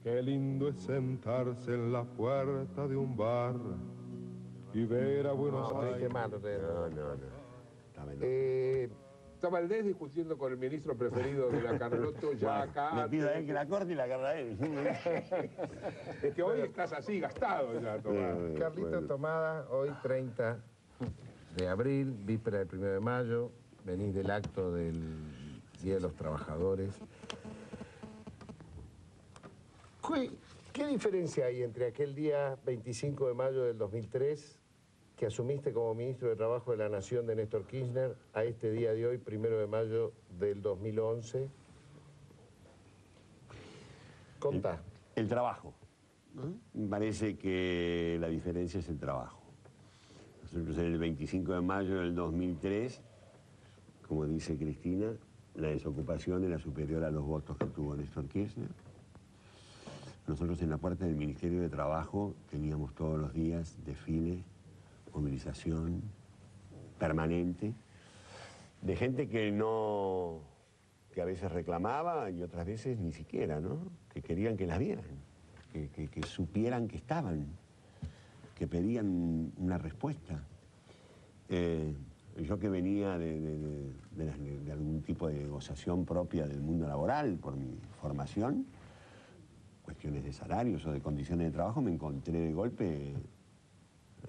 Qué lindo es sentarse en la puerta de un bar y ver a Buenos Aires. Qué malo. No. Está bien. Está Valdés discutiendo con el ministro preferido de la Carlotto ya Bueno, acá. le pido a él que la corte y la agarra a él. Es que hoy estás así, gastado ya, Tomás. Carlito Bueno. Tomada, hoy 30 de abril, víspera del 1 de mayo, venís del acto del Día de los Trabajadores. ¿Qué diferencia hay entre aquel día 25 de mayo del 2003, que asumiste como ministro de Trabajo de la Nación de Néstor Kirchner, a este día de hoy, 1 de mayo del 2011? Contá. El trabajo. Me parece que la diferencia es el trabajo. Nosotros en el 25 de mayo del 2003, como dice Cristina, la desocupación era superior a los votos que tuvo Néstor Kirchner. Nosotros en la puerta del Ministerio de Trabajo teníamos todos los días desfile, movilización permanente, de gente que a veces reclamaba y otras veces ni siquiera, ¿no? Que querían que las vieran, que supieran que estaban, que pedían una respuesta. Yo que venía de algún tipo de negociación propia del mundo laboral por mi formación, cuestiones de salarios o de condiciones de trabajo, me encontré de golpe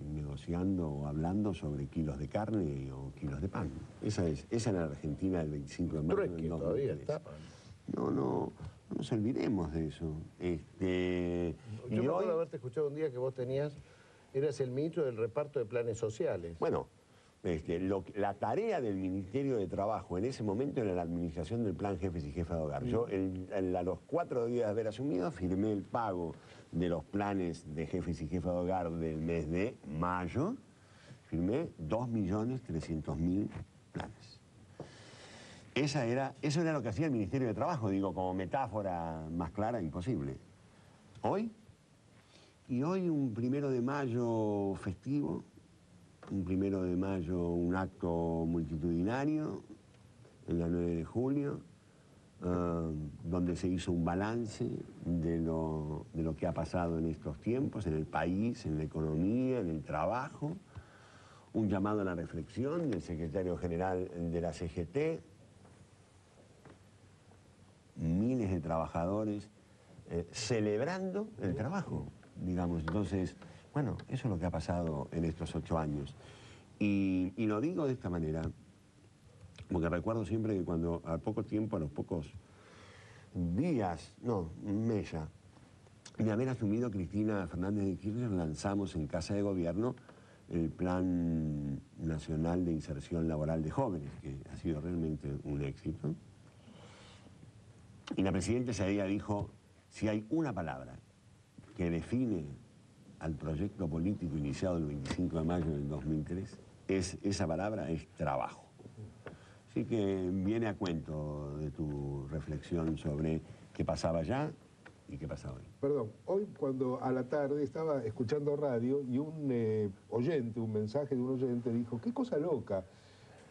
negociando o hablando sobre kilos de carne o kilos de pan. Esa era la Argentina del 25 de mayo Pero es del que 2003. todavía está. No nos olvidemos de eso. Yo me acuerdo de haberte escuchado un día que vos eras el ministro del reparto de planes sociales. Bueno, la tarea del Ministerio de Trabajo en ese momento era la administración del plan Jefes y Jefas de Hogar. Yo, a los 4 días de haber asumido, firmé el pago de los planes de Jefes y Jefas de Hogar del mes de mayo. Firmé 2.300.000 planes. Eso era lo que hacía el Ministerio de Trabajo, digo, como metáfora más clara, imposible. Hoy un 1 de mayo festivo, un 1 de mayo un acto multitudinario, en la 9 de julio, donde se hizo un balance de lo que ha pasado en estos tiempos, en el país, en la economía, en el trabajo, un llamado a la reflexión del secretario general de la CGT, miles de trabajadores celebrando el trabajo, digamos. Entonces, bueno, eso es lo que ha pasado en estos 8 años. Y lo digo de esta manera, porque recuerdo siempre que cuando a poco tiempo, a los pocos días, meses, de haber asumido Cristina Fernández de Kirchner, lanzamos en Casa de Gobierno el Plan Nacional de Inserción Laboral de Jóvenes, que ha sido realmente un éxito. Y la presidenta ese día dijo, si hay una palabra que define al proyecto político iniciado el 25 de mayo del 2003, esa palabra es trabajo. Así que viene a cuento de tu reflexión sobre qué pasaba allá y qué pasa hoy. Perdón, hoy cuando a la tarde estaba escuchando radio y un mensaje de un oyente dijo, qué cosa loca.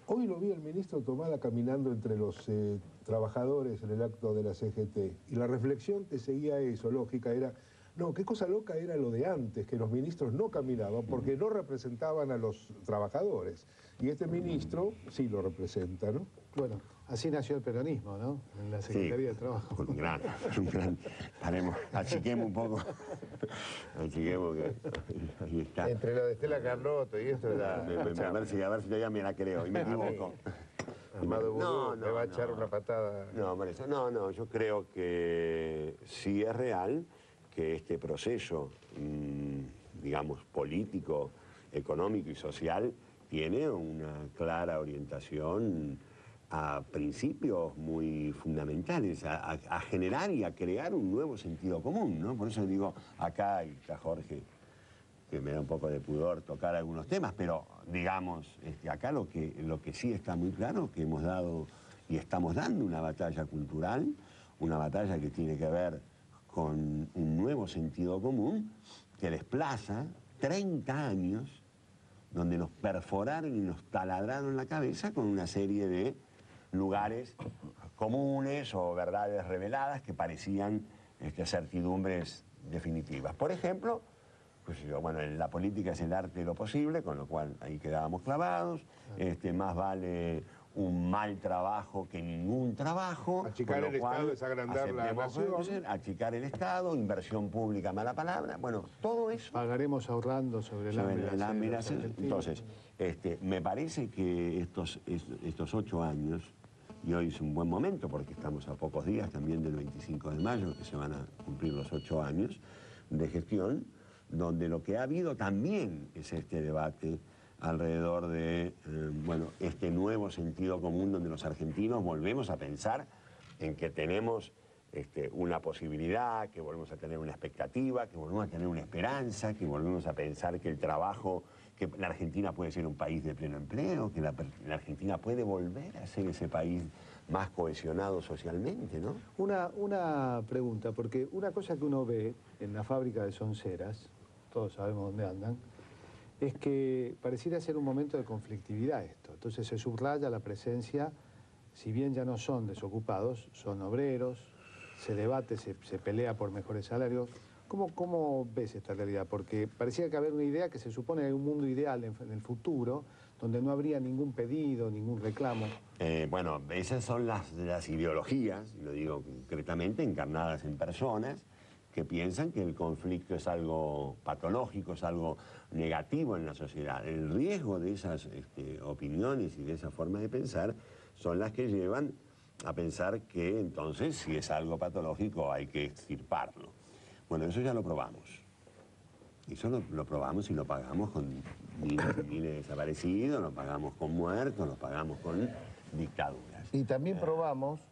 Hoy lo vi al ministro Tomada caminando entre los trabajadores en el acto de la CGT y la reflexión que seguía eso, lógica, era, no, qué cosa loca era lo de antes, que los ministros no caminaban porque no representaban a los trabajadores. Y este ministro sí lo representa, ¿no? Bueno, así nació el peronismo, ¿no? En la Secretaría de Trabajo. Un gran, paremos, achiquemos un poco, achiquemos que ahí está. Entre lo de Estela Carlotto y esto era... A ver si todavía me la creo y me equivoco. Amado Vudú me va a echar una patada. No, por eso, yo creo que sí es real que este proceso, digamos, político, económico y social tiene una clara orientación a principios muy fundamentales, a generar y a crear un nuevo sentido común, ¿no? Por eso digo, acá está Jorge, que me da un poco de pudor tocar algunos temas, pero digamos, acá lo que sí está muy claro, que hemos dado y estamos dando una batalla cultural, una batalla que tiene que ver con un nuevo sentido común que desplaza 30 años donde nos perforaron y nos taladraron la cabeza con una serie de lugares comunes o verdades reveladas que parecían certidumbres definitivas. Por ejemplo, pues bueno, la política es el arte de lo posible, con lo cual ahí quedábamos clavados. Más vale un mal trabajo que ningún trabajo. Achicar el Estado es agrandar la nación. Achicar el Estado, inversión pública, mala palabra. Bueno, todo eso. Pagaremos ahorrando sobre la admiración. Entonces, me parece que estos 8 años, y hoy es un buen momento porque estamos a pocos días también del 25 de mayo, que se van a cumplir los 8 años de gestión, donde lo que ha habido también es este debate alrededor de este nuevo sentido común donde los argentinos volvemos a pensar en que tenemos una posibilidad, que volvemos a tener una expectativa, que volvemos a tener una esperanza, que volvemos a pensar que el trabajo, que la Argentina puede ser un país de pleno empleo, que la Argentina puede volver a ser ese país más cohesionado socialmente, ¿no? Una pregunta, porque una cosa que uno ve en la fábrica de Sonceras, todos sabemos dónde andan, es que pareciera ser un momento de conflictividad esto. Entonces se subraya la presencia, si bien ya no son desocupados, son obreros, se debate, se pelea por mejores salarios. ¿Cómo ves esta realidad? Porque parecía que había una idea que se supone hay un mundo ideal en el futuro, donde no habría ningún pedido, ningún reclamo. Bueno, esas son las ideologías, y lo digo concretamente, encarnadas en personas que piensan que el conflicto es algo patológico, es algo negativo en la sociedad. El riesgo de esas opiniones y de esa forma de pensar son las que llevan a pensar que entonces si es algo patológico hay que extirparlo. Bueno, eso ya lo probamos. Eso lo probamos y lo pagamos con miles y miles de desaparecidos, lo pagamos con muertos, lo pagamos con dictaduras. Y también probamos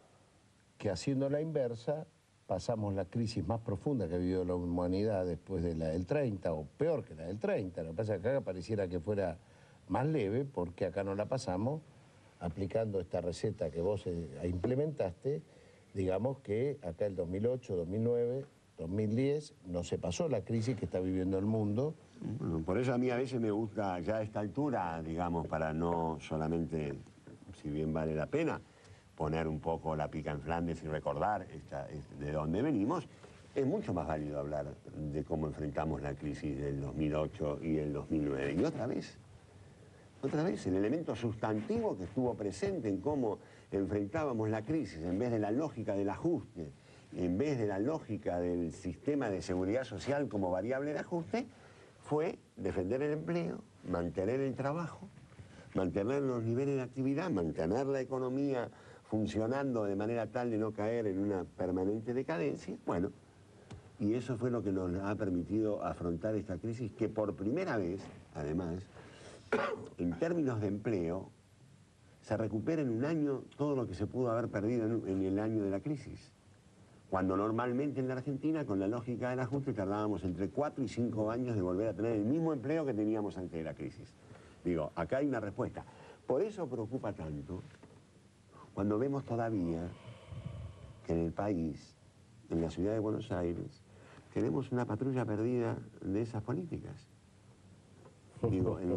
que haciendo la inversa pasamos la crisis más profunda que ha vivido la humanidad después de la del 30, o peor que la del 30. Lo que pasa es que acá pareciera que fuera más leve, porque acá no la pasamos aplicando esta receta que vos implementaste. Digamos que acá el 2008, 2009, 2010 no se pasó la crisis que está viviendo el mundo. Bueno, por eso a mí a veces me gusta ya a esta altura, digamos, para no solamente, si bien vale la pena, poner un poco la pica en Flandes y recordar de dónde venimos, es mucho más válido hablar de cómo enfrentamos la crisis del 2008 y el 2009. Y otra vez, el elemento sustantivo que estuvo presente en cómo enfrentábamos la crisis, en vez de la lógica del ajuste, en vez de la lógica del sistema de seguridad social como variable de ajuste, fue defender el empleo, mantener el trabajo, mantener los niveles de actividad, mantener la economía funcionando de manera tal de no caer en una permanente decadencia. Bueno, y eso fue lo que nos ha permitido afrontar esta crisis, que por primera vez, además, en términos de empleo, se recupera en un año todo lo que se pudo haber perdido en el año de la crisis. Cuando normalmente en la Argentina, con la lógica del ajuste, tardábamos entre 4 y 5 años de volver a tener el mismo empleo que teníamos antes de la crisis. Digo, acá hay una respuesta. Por eso preocupa tanto cuando vemos todavía que en el país, en la ciudad de Buenos Aires, tenemos una patrulla perdida de esas políticas. Digo, el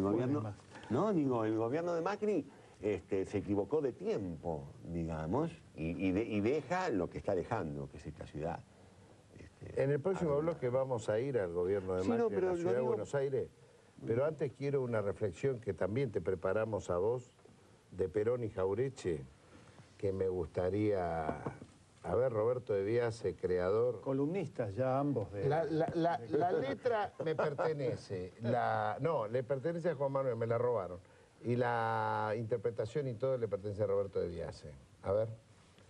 gobierno... No, digo, el gobierno de Macri se equivocó de tiempo, digamos, y deja lo que está dejando, que es esta ciudad. En el próximo bloque vamos a ir al gobierno de Macri, en la ciudad de Buenos Aires. Pero antes quiero una reflexión que también te preparamos a vos, de Perón y Jaureche, que me gustaría... A ver, Roberto de Biase, creador... Columnistas ya ambos. La letra me pertenece. No, le pertenece a Juan Manuel, me la robaron. Y la interpretación y todo le pertenece a Roberto de Biase. A ver,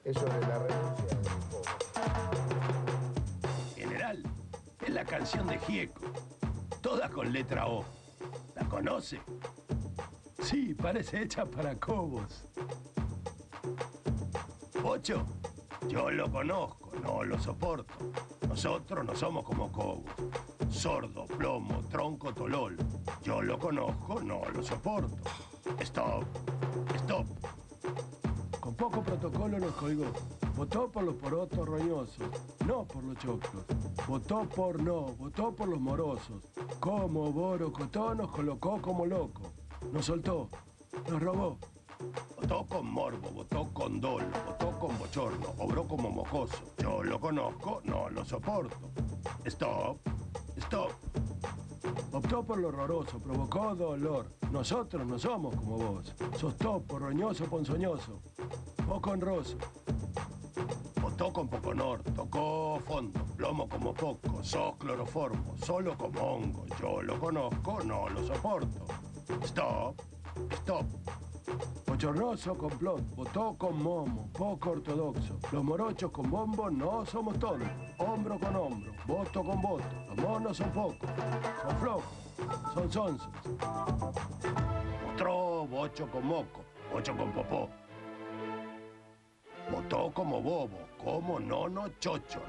eso de la renuncia del pobre. General, es la canción de Gieco, toda con letra O. ¿La conoce? Sí, parece hecha para Cobos. ¿Ocho? Yo lo conozco, no lo soporto. Nosotros no somos como Cobos. Sordo, plomo, tronco, tolol. Yo lo conozco, no lo soporto. Stop, stop. Con poco protocolo nos colgó. Votó por los porotos roñosos, no por los choclos. Votó por los morosos. Como Borocotó nos colocó como loco. Nos soltó, nos robó. Votó con morbo, votó con dolo, votó con bochorno, obró como mocoso. Yo lo conozco, no lo soporto. Stop, stop. Optó por lo horroroso, provocó dolor. Nosotros no somos como vos. Sos topo, roñoso, ponzoñoso. Poco honroso. Votó con poco honor, tocó fondo, plomo como poco, sos cloroformo, solo como hongo. Yo lo conozco, no lo soporto. Stop, stop. Bochornoso complot, votó con momo, poco ortodoxo. Los morochos con bombo no somos todos. Hombro con hombro, voto con voto. Los monos son pocos, son flojos, son sonsos. Mostró bocho con moco, bocho con popó. Votó como bobo, como nono chocho.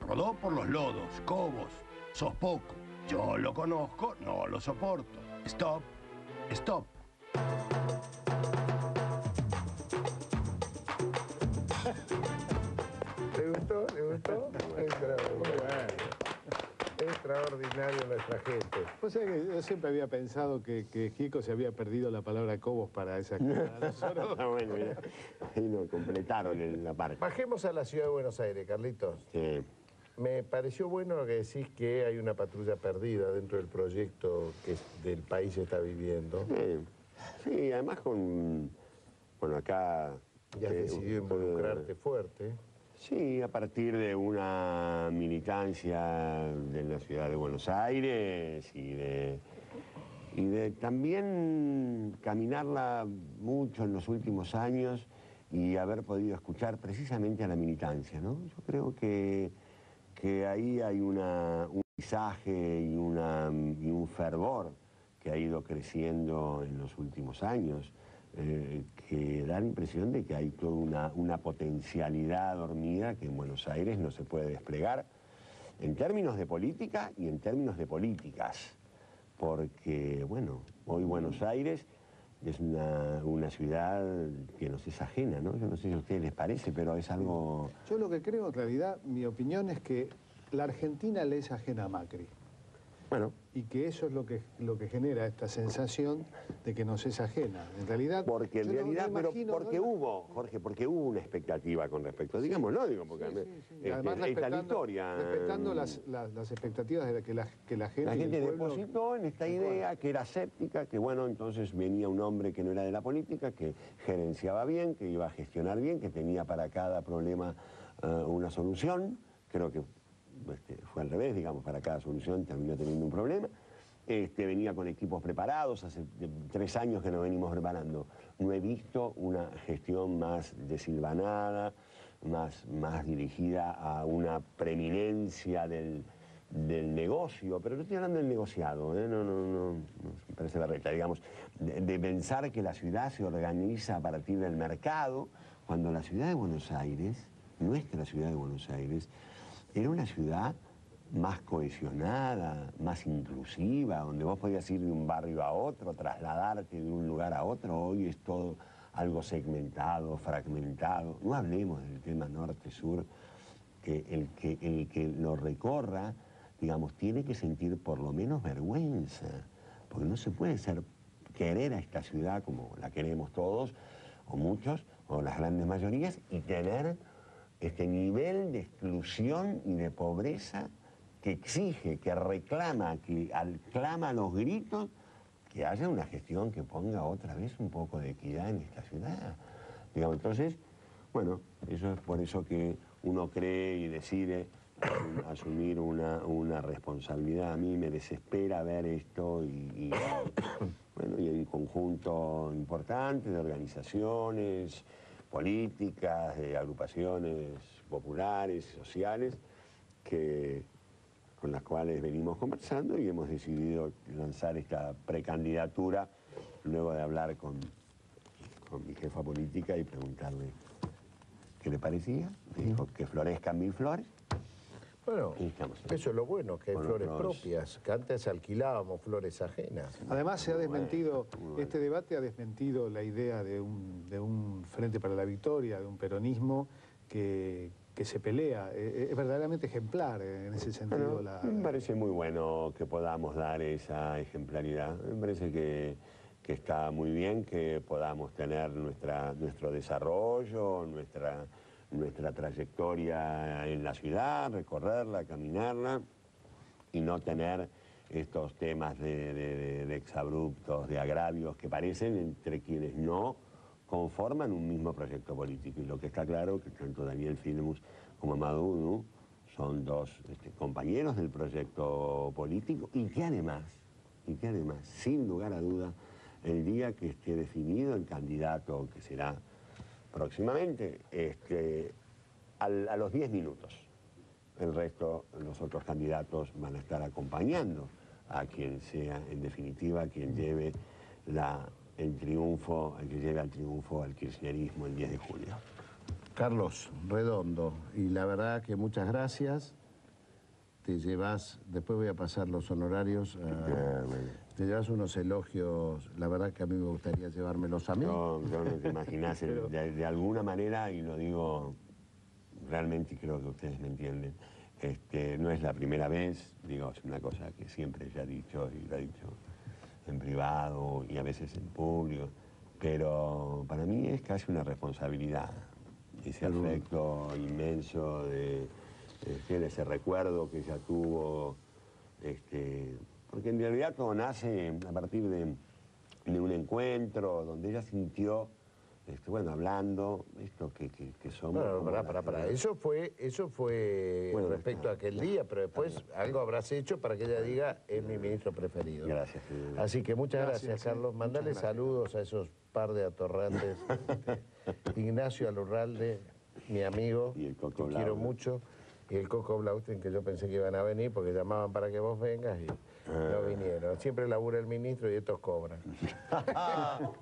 Rodó por los lodos, cobos, sos poco. Yo lo conozco, no lo soporto. Stop, stop. ¿Le gustó? ¿Le gustó? Extraordinario nuestra gente. O sea que yo siempre había pensado que Gico se había perdido la palabra cobos para esa cosa. Bueno, mira, ahí lo completaron la parte. Bajemos a la ciudad de Buenos Aires, Carlitos. Sí. Me pareció bueno lo que decís que hay una patrulla perdida dentro del proyecto que del país está viviendo. Sí, además bueno, acá... Ya has decidido involucrarte fuerte. Sí, a partir de una militancia de la ciudad de Buenos Aires y de también caminarla mucho en los últimos años y haber podido escuchar precisamente a la militancia, ¿no? Yo creo que ahí hay un mensaje y un fervor que ha ido creciendo en los últimos años, que da la impresión de que hay toda una potencialidad dormida que en Buenos Aires no se puede desplegar en términos de política y en términos de políticas, porque, bueno, hoy Buenos Aires es una ciudad que nos es ajena, ¿no? Yo no sé si a ustedes les parece, pero es algo... Yo lo que creo, en realidad, mi opinión es que la Argentina le es ajena a Macri. Bueno, Y que eso es lo que genera esta sensación de que nos es ajena. En realidad... porque en yo no realidad, pero imagino, porque ¿no? hubo, Jorge, porque hubo una expectativa con respecto, digamos, ¿no? Digo, porque Además, está la historia. respetando las expectativas de que la gente... La gente y el pueblo- depositó en esta idea que era séptica, que bueno, entonces venía un hombre que no era de la política, que gerenciaba bien, que iba a gestionar bien, que tenía para cada problema una solución. Creo que fue al revés, digamos, para cada solución terminó teniendo un problema. Venía con equipos preparados, hace 3 años que nos venimos preparando. No he visto una gestión más desilvanada, más dirigida a una preeminencia del negocio, pero no estoy hablando del negociado, no me parece berreta, digamos, de pensar que la ciudad se organiza a partir del mercado, cuando la ciudad de Buenos Aires, nuestra ciudad de Buenos Aires, era una ciudad más cohesionada, más inclusiva, donde vos podías ir de un barrio a otro, trasladarte de un lugar a otro. Hoy es todo algo segmentado, fragmentado. No hablemos del tema norte-sur, que el que lo recorra, digamos, tiene que sentir por lo menos vergüenza, porque no se puede querer a esta ciudad como la queremos todos, o muchos, o las grandes mayorías, y tener este nivel de exclusión y de pobreza que exige, que reclama, que clama a los gritos que haya una gestión que ponga otra vez un poco de equidad en esta ciudad. Digamos, entonces, bueno, eso es por eso que uno cree y decide asumir una responsabilidad. A mí me desespera ver esto bueno, y hay un conjunto importante de organizaciones políticas, de agrupaciones populares, sociales, con las cuales venimos conversando y hemos decidido lanzar esta precandidatura luego de hablar con mi jefa política y preguntarle qué le parecía. Me dijo que florezcan 1000 flores. Bueno, Y estamos eso es lo bueno, que hay con flores otros- propias, que antes alquilábamos flores ajenas. Además se ha desmentido, muy bueno. este debate ha desmentido la idea de un Frente para la Victoria, de un peronismo que se pelea. Es verdaderamente ejemplar en ese sentido. Bueno, me parece muy bueno que podamos dar esa ejemplaridad. Me parece que que está muy bien que podamos tener nuestro desarrollo, nuestra trayectoria en la ciudad, recorrerla, caminarla, y no tener estos temas de exabruptos, de agravios que parecen entre quienes no conforman un mismo proyecto político. Y lo que está claro es que tanto Daniel Filmus como Amadou Oudou son dos compañeros del proyecto político y que además, sin lugar a duda, el día que esté definido el candidato que será próximamente, a los 10 minutos, el resto, los otros candidatos van a estar acompañando a quien sea, en definitiva, quien lleve el triunfo, el que lleve al triunfo al kirchnerismo el 10 de julio. Carlos, redondo. Y la verdad que muchas gracias. Te llevas, después voy a pasar los honorarios, te llevas unos elogios, la verdad que a mí me gustaría llevármelos a mí. No te imaginás, de alguna manera, y lo digo realmente, y creo que ustedes me entienden, no es la primera vez, digo, es una cosa que siempre ya he dicho, y lo he dicho en privado y a veces en público, pero para mí es casi una responsabilidad, ese afecto inmenso de ese recuerdo que ella tuvo, porque en realidad todo nace a partir de un encuentro donde ella sintió, hablando, esto que somos... No, pará. Eso fue bueno, respecto a aquel día, pero después algo habrás hecho para que ella diga, es mi ministro preferido. Gracias. Así que muchas gracias, Carlos. Mandale saludos a esos par de atorrantes. Ignacio Alurralde, mi amigo, Y el Coco te quiero Blaustein. mucho. Y el Coco Blaustein, que yo pensé que iban a venir porque llamaban para que vos vengas y no vinieron. Siempre labura el ministro y estos cobran.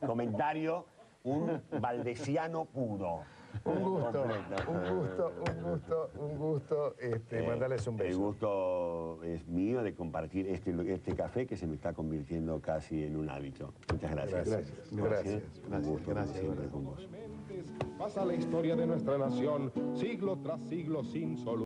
Comentario, un valdesiano puro. Un gusto. Mandarles un beso. El gusto es mío de compartir este café que se me está convirtiendo casi en un hábito. Muchas gracias. Gracias. Un gusto, como siempre, con vos. Pasa la historia de nuestra nación, siglo tras siglo sin solución.